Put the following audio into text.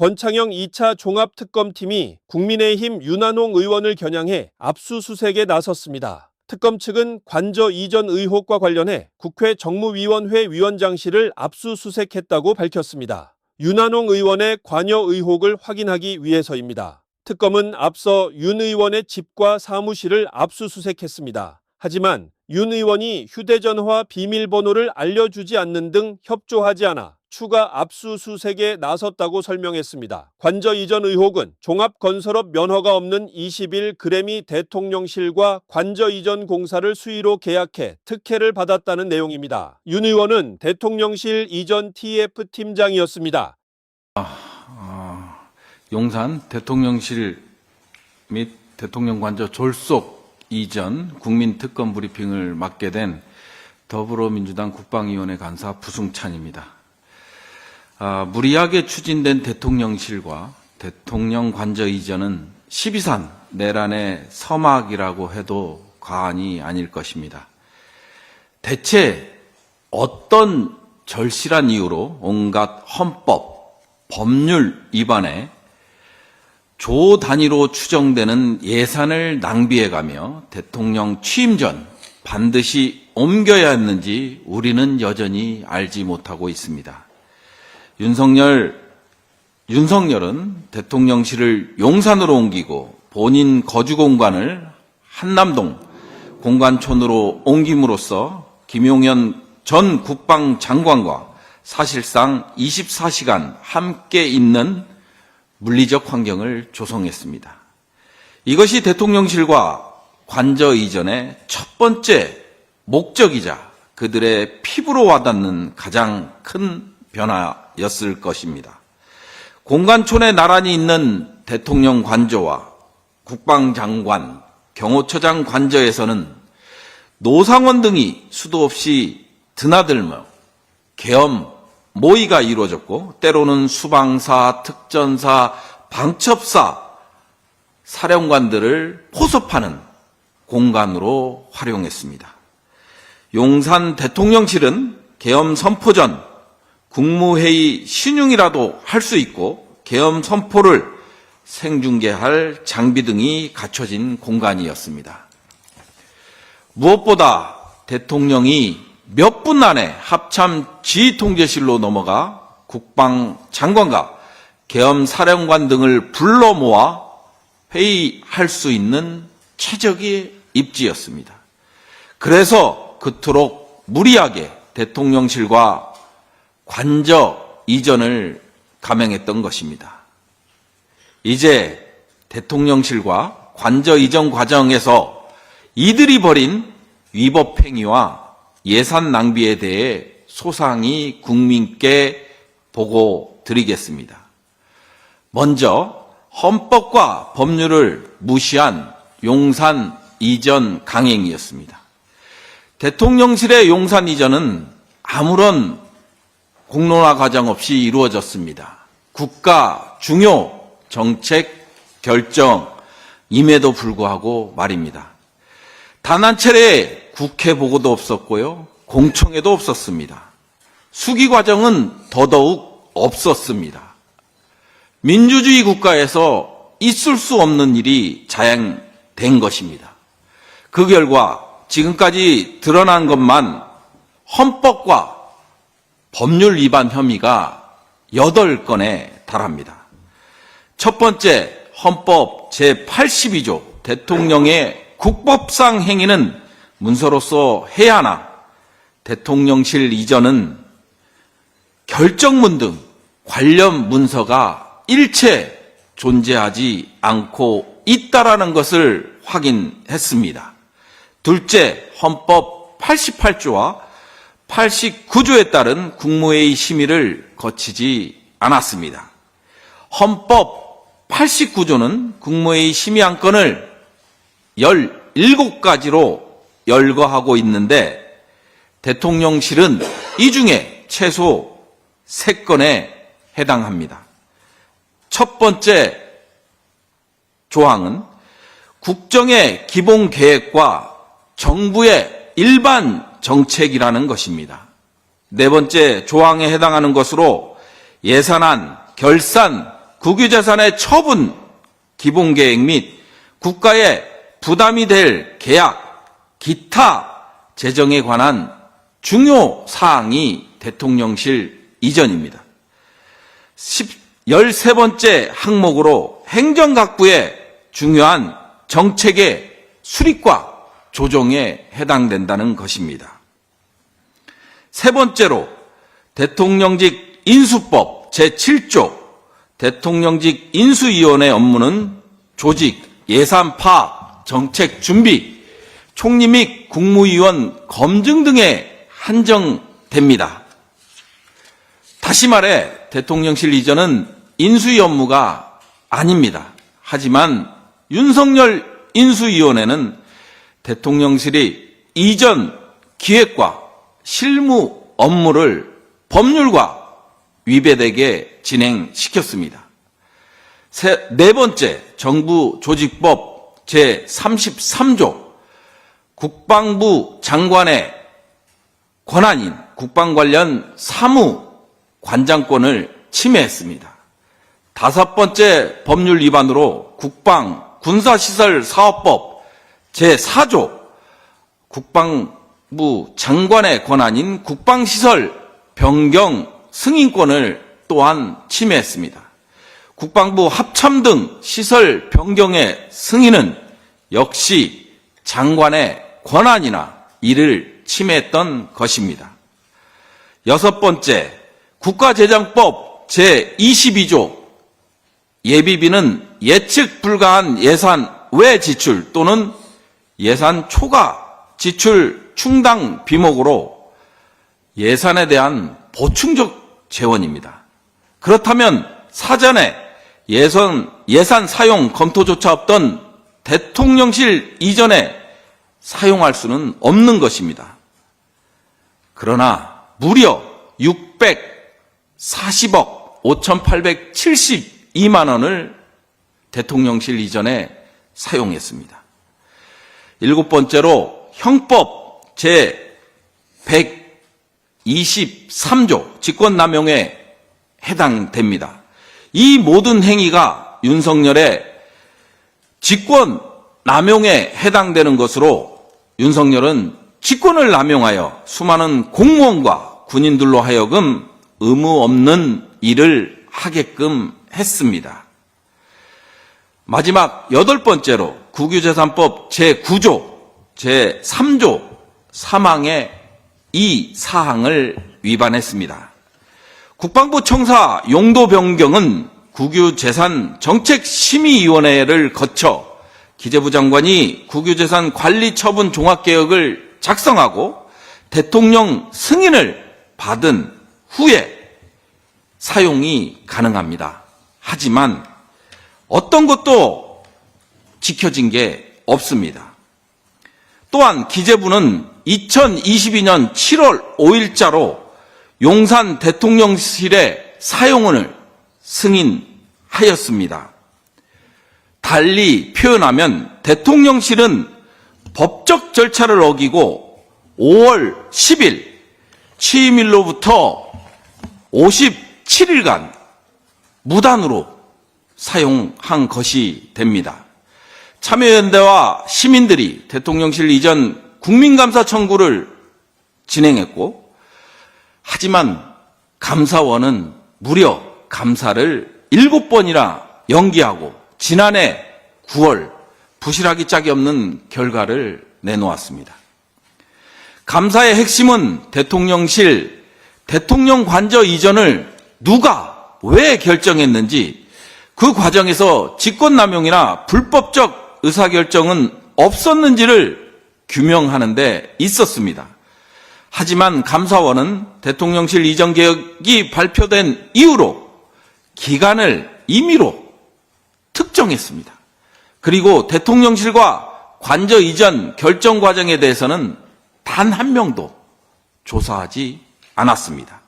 권창영 2차 종합특검팀이 국민의힘 윤한홍 의원을 겨냥해 압수수색에 나섰습니다. 특검 측은 관저 이전 의혹과 관련해 국회 정무위원회 위원장실을 압수수색했다고 밝혔습니다. 윤한홍 의원의 관여 의혹을 확인하기 위해서입니다. 특검은 앞서 윤 의원의 집과 사무실을 압수수색했습니다. 하지만 윤 의원이 휴대전화 비밀번호를 알려주지 않는 등 협조하지 않아 추가 압수수색에 나섰다고 설명했습니다. 관저 이전 의혹은 종합건설업 면허가 없는 21 그래미 대통령실과 관저 이전 공사를 수의로 계약해 특혜를 받았다는 내용입니다. 윤 의원은 대통령실 이전 TF팀장이었습니다. 용산 대통령실 및 대통령관저 졸속 이전 국민특검 브리핑을 맡게 된 더불어민주당 국방위원회 간사 부승찬입니다. 무리하게 추진된 대통령실과 대통령관저 이전은 12산 내란의 서막이라고 해도 과언이 아닐 것입니다. 대체 어떤 절실한 이유로 온갖 헌법, 법률 위반에 조 단위로 추정되는 예산을 낭비해가며 대통령 취임 전 반드시 옮겨야 했는지 우리는 여전히 알지 못하고 있습니다. 윤석열은 대통령실을 용산으로 옮기고 본인 거주 공간을 한남동 공관촌으로 옮김으로써 김용현 전 국방장관과 사실상 24시간 함께 있는 물리적 환경을 조성했습니다. 이것이 대통령실과 관저 이전의 첫 번째 목적이자 그들의 피부로 와닿는 가장 큰 변화였을 것입니다. 공관촌에 나란히 있는 대통령 관저와 국방장관, 경호처장 관저에서는 노상원 등이 수도 없이 드나들며 계엄 모의가 이루어졌고 때로는 수방사, 특전사, 방첩사, 사령관들을 포섭하는 공간으로 활용했습니다. 용산 대통령실은 계엄 선포 전 국무회의 신용이라도 할 수 있고 계엄 선포를 생중계할 장비 등이 갖춰진 공간이었습니다. 무엇보다 대통령이 몇 분 안에 합참 지휘통제실로 넘어가 국방장관과 계엄사령관 등을 불러 모아 회의할 수 있는 최적의 입지였습니다. 그래서 그토록 무리하게 대통령실과 관저 이전을 감행했던 것입니다. 이제 대통령실과 관저 이전 과정에서 이들이 벌인 위법 행위와 예산 낭비에 대해 소상히 국민께 보고드리겠습니다. 먼저 헌법과 법률을 무시한 용산 이전 강행이었습니다. 대통령실의 용산 이전은 아무런 공론화 과정 없이 이루어졌습니다. 국가 중요 정책 결정임에도 불구하고 말입니다. 단 한 차례 국회 보고도 없었고요. 공청회도 없었습니다. 수기 과정은 더더욱 없었습니다. 민주주의 국가에서 있을 수 없는 일이 자행된 것입니다. 그 결과 지금까지 드러난 것만 헌법과 법률 위반 혐의가 8건에 달합니다. 첫 번째, 헌법 제82조 대통령의 국법상 행위는 문서로서 해야 하나 대통령실 이전은 결정문 등 관련 문서가 일체 존재하지 않고 있다라는 것을 확인했습니다. 둘째, 헌법 88조와 89조에 따른 국무회의 심의를 거치지 않았습니다. 헌법 89조는 국무회의 심의 안건을 17가지로 열거하고 있는데 대통령실은 이 중에 최소 3건에 해당합니다. 첫 번째 조항은 국정의 기본 계획과 정부의 일반 정책이라는 것입니다. 네 번째 조항에 해당하는 것으로 예산안, 결산, 국유재산의 처분, 기본계획 및 국가의 부담이 될 계약, 기타 재정에 관한 중요 사항이 대통령실 이전입니다. 13번째 항목으로 행정각부의 중요한 정책의 수립과 조정에 해당된다는 것입니다. 세 번째로 대통령직 인수법 제7조 대통령직 인수위원회 업무는 조직, 예산 파악, 정책 준비, 총리 및 국무위원 검증 등에 한정됩니다. 다시 말해 대통령실 이전은 인수위 업무가 아닙니다. 하지만 윤석열 인수위원회는 대통령실이 이전 기획과 실무 업무를 법률과 위배되게 진행시켰습니다. 네 번째, 정부조직법 제33조 국방부 장관의 권한인 국방 관련 사무 관장권을 침해했습니다. 다섯 번째 법률 위반으로 국방 군사시설 사업법 제4조 국방부 장관의 권한인 국방시설 변경 승인권을 또한 침해했습니다. 국방부 합참 등 시설 변경의 승인은 역시 장관의 권한이나 이를 침해했던 것입니다. 여섯 번째, 국가재정법 제22조 예비비는 예측 불가한 예산 외 지출 또는 예산 초과 지출 충당 비목으로 예산에 대한 보충적 재원입니다. 그렇다면 사전에 예산 사용 검토조차 없던 대통령실 이전에 사용할 수는 없는 것입니다. 그러나 무려 640억 5,872만 원을 대통령실 이전에 사용했습니다. 일곱 번째로 형법 제123조 직권남용에 해당됩니다. 이 모든 행위가 윤석열의 직권남용에 해당되는 것으로 윤석열은 직권을 남용하여 수많은 공무원과 군인들로 하여금 의무 없는 일을 하게끔 했습니다. 마지막 여덟 번째로 국유재산법 제9조, 제3조 사망의 이 사항을 위반했습니다. 국방부 청사 용도 변경은 국유재산 정책심의위원회를 거쳐 기재부 장관이 국유재산 관리처분 종합개혁을 작성하고 대통령 승인을 받은 후에 사용이 가능합니다. 하지만 어떤 것도 지켜진 게 없습니다. 또한 기재부는 2022년 7월 5일자로 용산 대통령실의 사용을 승인하였습니다. 달리 표현하면 대통령실은 법적 절차를 어기고 5월 10일 취임일로부터 57일간 무단으로 사용한 것이 됩니다. 참여연대와 시민들이 대통령실 이전 국민감사 청구를 진행했고, 하지만 감사원은 무려 감사를 7번이나 연기하고 지난해 9월 부실하기 짝이 없는 결과를 내놓았습니다. 감사의 핵심은 대통령실 대통령 관저 이전을 누가 왜 결정했는지 그 과정에서 직권남용이나 불법적 의사결정은 없었는지를 규명하는 데 있었습니다. 하지만 감사원은 대통령실 이전 개혁이 발표된 이후로 기간을 임의로 특정했습니다. 그리고 대통령실과 관저 이전 결정 과정에 대해서는 단 한 명도 조사하지 않았습니다.